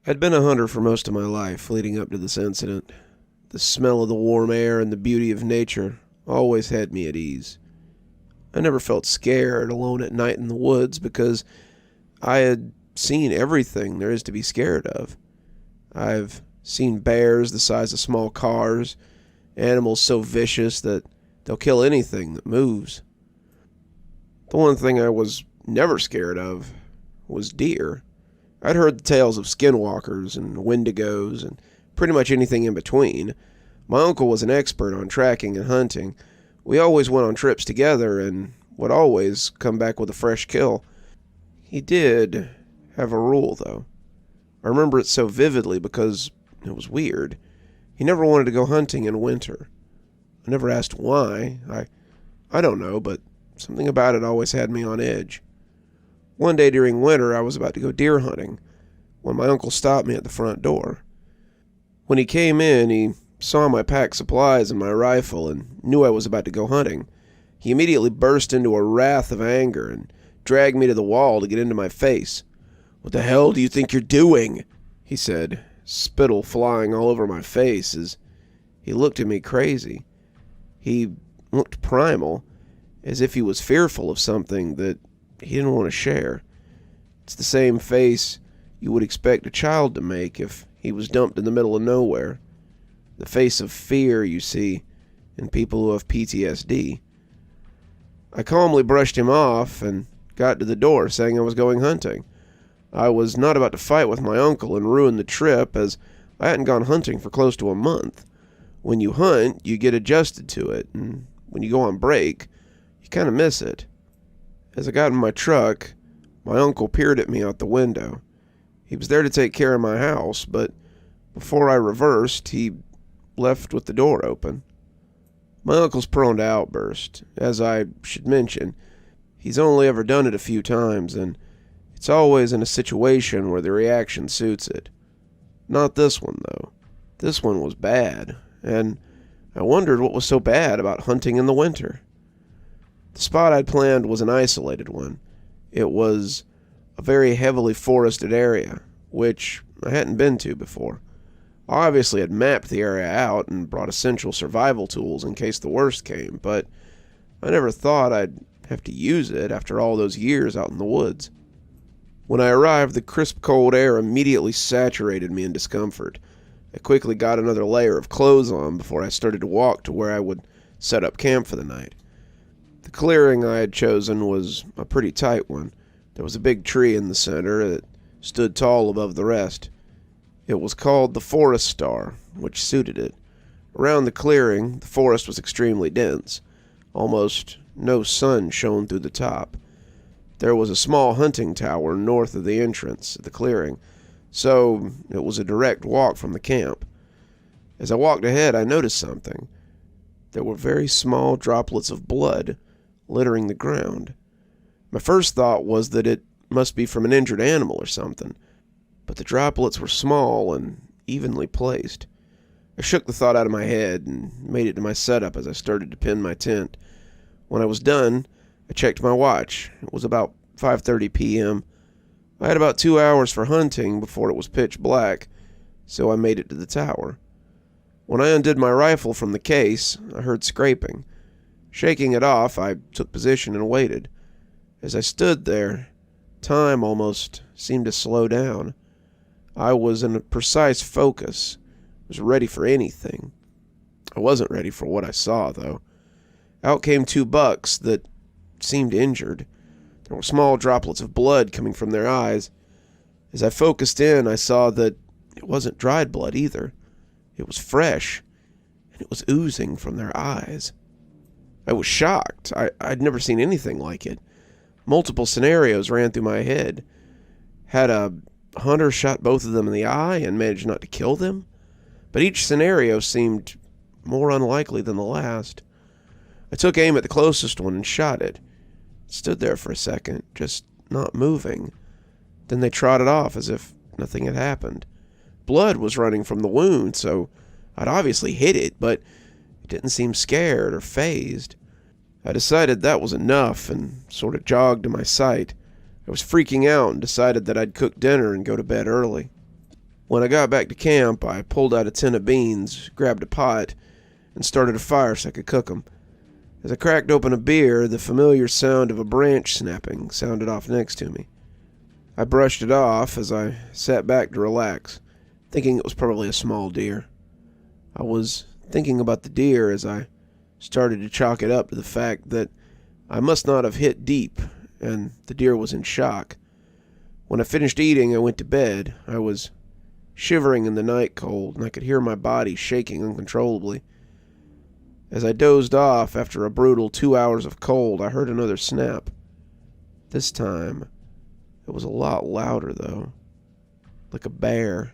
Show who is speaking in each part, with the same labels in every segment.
Speaker 1: I'd been a hunter for most of my life leading up to this incident. The smell of the warm air and the beauty of nature always had me at ease. I never felt scared alone at night in the woods because I had seen everything there is to be scared of. I've seen bears the size of small cars, animals so vicious that they'll kill anything that moves. The one thing I was never scared of was deer. I'd heard the tales of skinwalkers and wendigos and pretty much anything in between. My uncle was an expert on tracking and hunting. We always went on trips together and would always come back with a fresh kill. He did have a rule, though. I remember it so vividly because it was weird. He never wanted to go hunting in winter. I never asked why. I don't know, but something about it always had me on edge. One day during winter, I was about to go deer hunting when my uncle stopped me at the front door. When he came in, he saw my packed supplies and my rifle and knew I was about to go hunting. He immediately burst into a wrath of anger and dragged me to the wall to get into my face. "What the hell do you think you're doing?" he said, spittle flying all over my face as he looked at me crazy. He looked primal, as if he was fearful of something that he didn't want to share. It's the same face you would expect a child to make if he was dumped in the middle of nowhere. The face of fear you see in people who have PTSD. I calmly brushed him off and got to the door saying I was going hunting. I was not about to fight with my uncle and ruin the trip, as I hadn't gone hunting for close to a month. When you hunt, you get adjusted to it, and when you go on break, you kind of miss it. As I got in my truck, my uncle peered at me out the window. He was there to take care of my house, but before I reversed, he left with the door open. My uncle's prone to outburst. As I should mention, he's only ever done it a few times, and it's always in a situation where the reaction suits it. Not this one, though. This one was bad, and I wondered what was so bad about hunting in the winter. The spot I'd planned was an isolated one. It was a very heavily forested area, which I hadn't been to before. I obviously had mapped the area out and brought essential survival tools in case the worst came, but I never thought I'd have to use it after all those years out in the woods. When I arrived, the crisp cold air immediately saturated me in discomfort. I quickly got another layer of clothes on before I started to walk to where I would set up camp for the night. The clearing I had chosen was a pretty tight one. There was a big tree in the center that stood tall above the rest. It was called the Forest Star, which suited it. Around the clearing, the forest was extremely dense. Almost no sun shone through the top. There was a small hunting tower north of the entrance of the clearing, so it was a direct walk from the camp. As I walked ahead, I noticed something. There were very small droplets of blood littering the ground. My first thought was that it must be from an injured animal or something, but the droplets were small and evenly placed. I shook the thought out of my head and made it to my setup as I started to pin my tent. When I was done, I checked my watch. It was about 5:30 p.m. I had about 2 hours for hunting before it was pitch black, so I made it to the tower. When I undid my rifle from the case, I heard scraping. Shaking it off, I took position and waited. As I stood there, time almost seemed to slow down. I was in a precise focus. I was ready for anything. I wasn't ready for what I saw, though. Out came two bucks that seemed injured. There were small droplets of blood coming from their eyes. As I focused in, I saw that it wasn't dried blood either. It was fresh, and it was oozing from their eyes. I was shocked. I'd never seen anything like it. Multiple scenarios ran through my head. Had a hunter shot both of them in the eye and managed not to kill them? But each scenario seemed more unlikely than the last. I took aim at the closest one and shot it. It stood there for a second, just not moving. Then they trotted off as if nothing had happened. Blood was running from the wound, so I'd obviously hit it, but it didn't seem scared or fazed. I decided that was enough and sort of jogged to my site. I was freaking out and decided that I'd cook dinner and go to bed early. When I got back to camp, I pulled out a tin of beans, grabbed a pot, and started a fire so I could cook them. As I cracked open a beer, the familiar sound of a branch snapping sounded off next to me. I brushed it off as I sat back to relax, thinking it was probably a small deer. I was thinking about the deer as I started to chalk it up to the fact that I must not have hit deep, and the deer was in shock. When I finished eating, I went to bed. I was shivering in the night cold, and I could hear my body shaking uncontrollably. As I dozed off after a brutal 2 hours of cold, I heard another snap. This time, it was a lot louder, though, like a bear.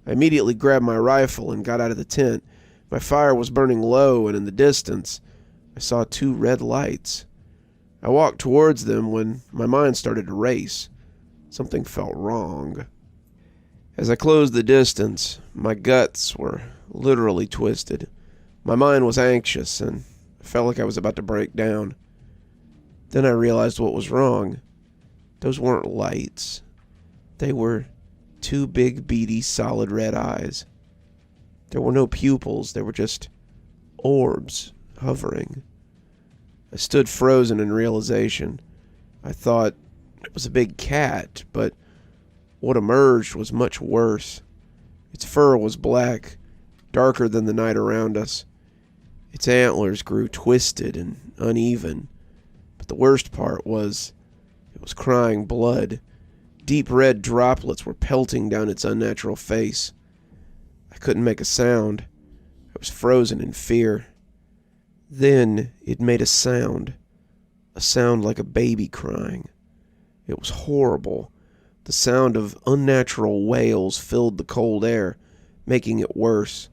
Speaker 1: I immediately grabbed my rifle and got out of the tent. My fire was burning low, and in the distance, I saw 2 red lights. I walked towards them when my mind started to race. Something felt wrong. As I closed the distance, my guts were literally twisted. My mind was anxious, and I felt like I was about to break down. Then I realized what was wrong. Those weren't lights. They were 2 big, beady, solid red eyes. There were no pupils. They were just orbs hovering. I stood frozen in realization. I thought it was a big cat, but what emerged was much worse. Its fur was black, darker than the night around us. Its antlers grew twisted and uneven, but the worst part was it was crying blood. Deep red droplets were pelting down its unnatural face. I couldn't make a sound. I was frozen in fear. Then it made a sound like a baby crying. It was horrible. The sound of unnatural wails filled the cold air, making it worse.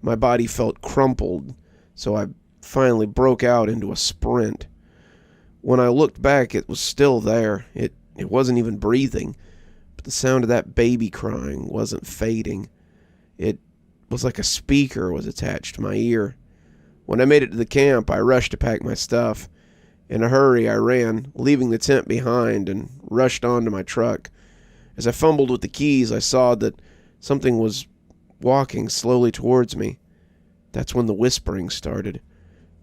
Speaker 1: My body felt crumpled, so I finally broke out into a sprint. When I looked back, it was still there. It wasn't even breathing, but the sound of that baby crying wasn't fading. It was like a speaker was attached to my ear. When I made it to the camp, I rushed to pack my stuff. In a hurry, I ran, leaving the tent behind, and rushed onto my truck. As I fumbled with the keys, I saw that something was walking slowly towards me. That's when the whispering started.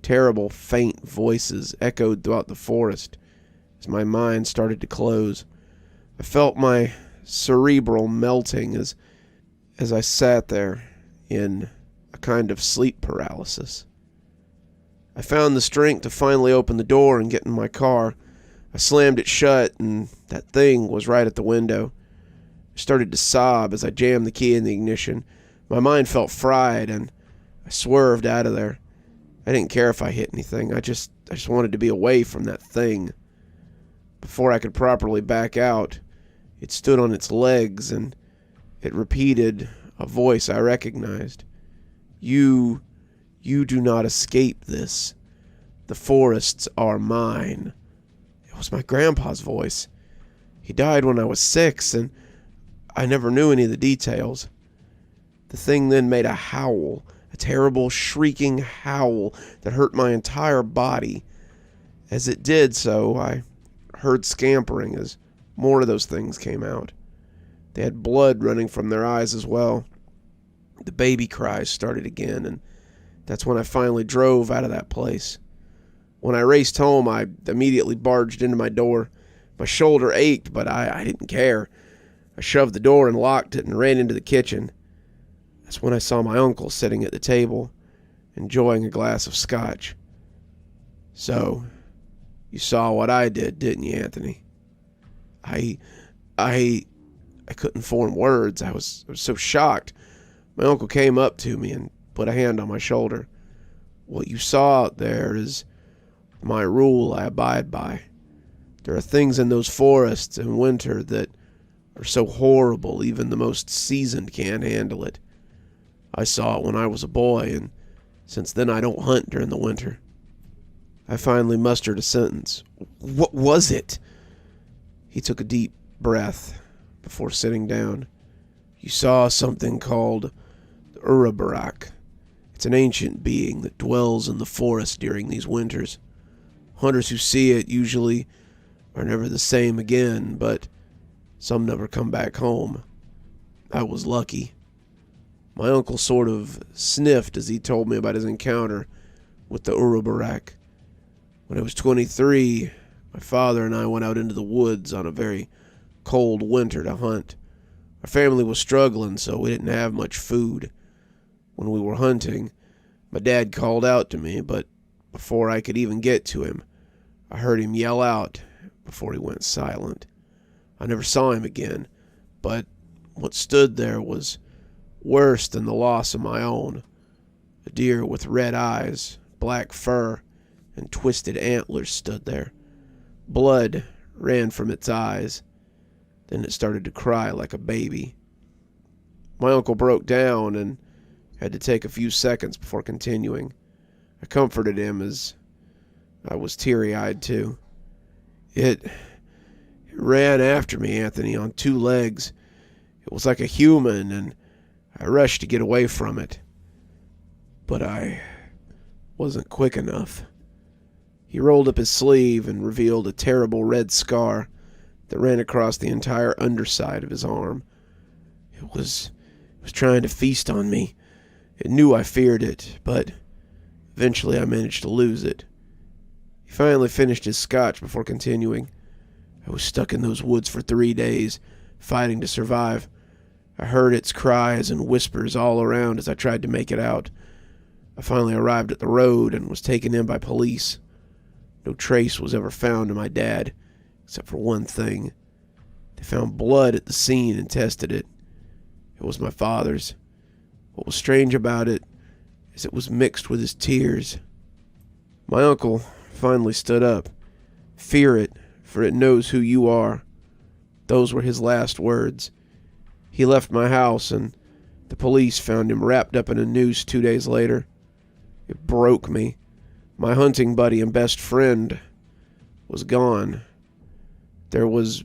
Speaker 1: Terrible, faint voices echoed throughout the forest as my mind started to close. I felt my cerebral melting as I sat there in a kind of sleep paralysis. I found the strength to finally open the door and get in my car. I slammed it shut, and that thing was right at the window. I started to sob as I jammed the key in the ignition. My mind felt fried, and I swerved out of there. I didn't care if I hit anything. I just wanted to be away from that thing. Before I could properly back out, it stood on its legs, and it repeated a voice I recognized. You do not escape this. The forests are mine. It was my grandpa's voice. He died when I was 6, and I never knew any of the details. The thing then made a howl, a terrible shrieking howl that hurt my entire body. As it did so, I heard scampering as more of those things came out. They had blood running from their eyes as well. The baby cries started again, and that's when I finally drove out of that place. When I raced home, I immediately barged into my door. My shoulder ached, but I didn't care. I shoved the door and locked it and ran into the kitchen. That's when I saw my uncle sitting at the table, enjoying a glass of scotch. So, you saw what I did, didn't you, Anthony? I couldn't form words. I was so shocked. My uncle came up to me and put a hand on my shoulder. What you saw out there is my rule I abide by. There are things in those forests in winter that are so horrible even the most seasoned can't handle it. I saw it when I was a boy, and since then I don't hunt during the winter. I finally mustered a sentence. What was it? He took a deep breath before sitting down. You saw something called the Urabarak. It's an ancient being that dwells in the forest during these winters. Hunters who see it usually are never the same again, but some never come back home. I was lucky. My uncle sort of sniffed as he told me about his encounter with the Urubarak. When I was 23, my father and I went out into the woods on a very cold winter to hunt. Our family was struggling, so we didn't have much food. When we were hunting, my dad called out to me, but before I could even get to him, I heard him yell out before he went silent. I never saw him again, but what stood there was worse than the loss of my own. A deer with red eyes, black fur, and twisted antlers stood there. Blood ran from its eyes. Then it started to cry like a baby. My uncle broke down and had to take a few seconds before continuing. I comforted him as I was teary-eyed too. It ran after me, Anthony, on two legs. It was like a human, and I rushed to get away from it. But I wasn't quick enough. He rolled up his sleeve and revealed a terrible red scar that ran across the entire underside of his arm. It was trying to feast on me. It knew I feared it, but eventually I managed to lose it. He finally finished his scotch before continuing. I was stuck in those woods for 3 days, fighting to survive. I heard its cries and whispers all around as I tried to make it out. I finally arrived at the road and was taken in by police. No trace was ever found of my dad, except for one thing. They found blood at the scene and tested it. It was my father's. What was strange about it is it was mixed with his tears. My uncle finally stood up. Fear it, for it knows who you are. Those were his last words. He left my house, and the police found him wrapped up in a noose 2 days later. It broke me. My hunting buddy and best friend was gone. There was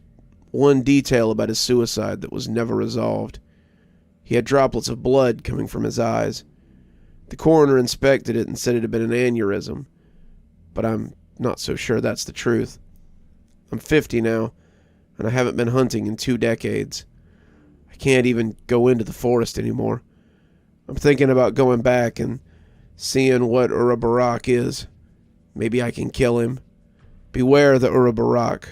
Speaker 1: one detail about his suicide that was never resolved. He had droplets of blood coming from his eyes. The coroner inspected it and said it had been an aneurysm, but I'm not so sure that's the truth. I'm 50 now, and I haven't been hunting in 2 decades. I can't even go into the forest anymore. I'm thinking about going back and seeing what Urubarak is. Maybe I can kill him. Beware the Urubarak,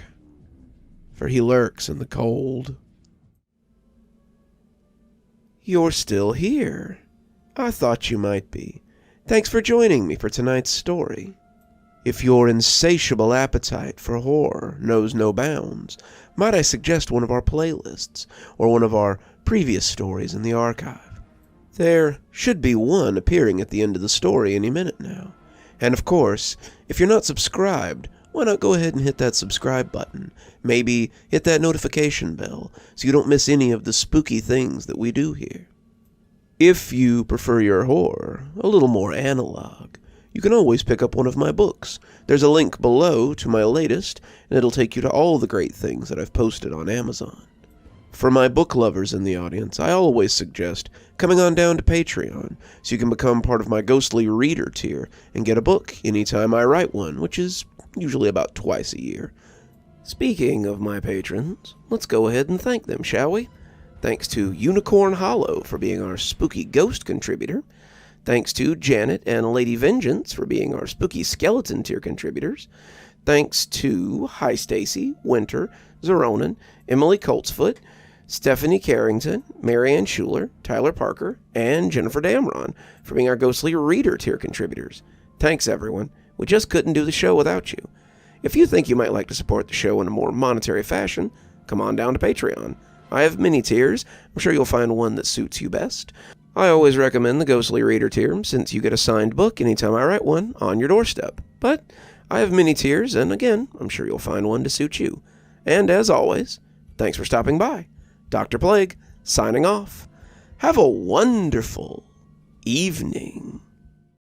Speaker 1: for he lurks in the cold. You're still here. I thought you might be. Thanks for joining me for tonight's story. If your insatiable appetite for horror knows no bounds, might I suggest one of our playlists, or one of our previous stories in the archive? There should be one appearing at the end of the story any minute now. And of course, if you're not subscribed, why not go ahead and hit that subscribe button? Maybe hit that notification bell so you don't miss any of the spooky things that we do here. If you prefer your horror a little more analog, you can always pick up one of my books. There's a link below to my latest, and it'll take you to all the great things that I've posted on Amazon. For my book lovers in the audience, I always suggest coming on down to Patreon so you can become part of my ghostly reader tier and get a book anytime I write one, which is usually about twice a year. Speaking of my patrons, let's go ahead and thank them, shall we? Thanks to Unicorn Hollow for being our spooky ghost contributor. Thanks to Janet and Lady Vengeance for being our spooky skeleton tier contributors. Thanks to Hi Stacy, Winter, Xaronan, Emily Coltsfoot, Stephanie Carrington, Marianne Schuler, Tyler Parker, and Jennifer Damron for being our ghostly reader tier contributors. Thanks, everyone. We just couldn't do the show without you. If you think you might like to support the show in a more monetary fashion, come on down to Patreon. I have many tiers. I'm sure you'll find one that suits you best. I always recommend the Ghostly Reader tier, since you get a signed book anytime I write one on your doorstep. But I have many tiers, and again, I'm sure you'll find one to suit you. And as always, thanks for stopping by. Dr. Plague, signing off. Have a wonderful evening.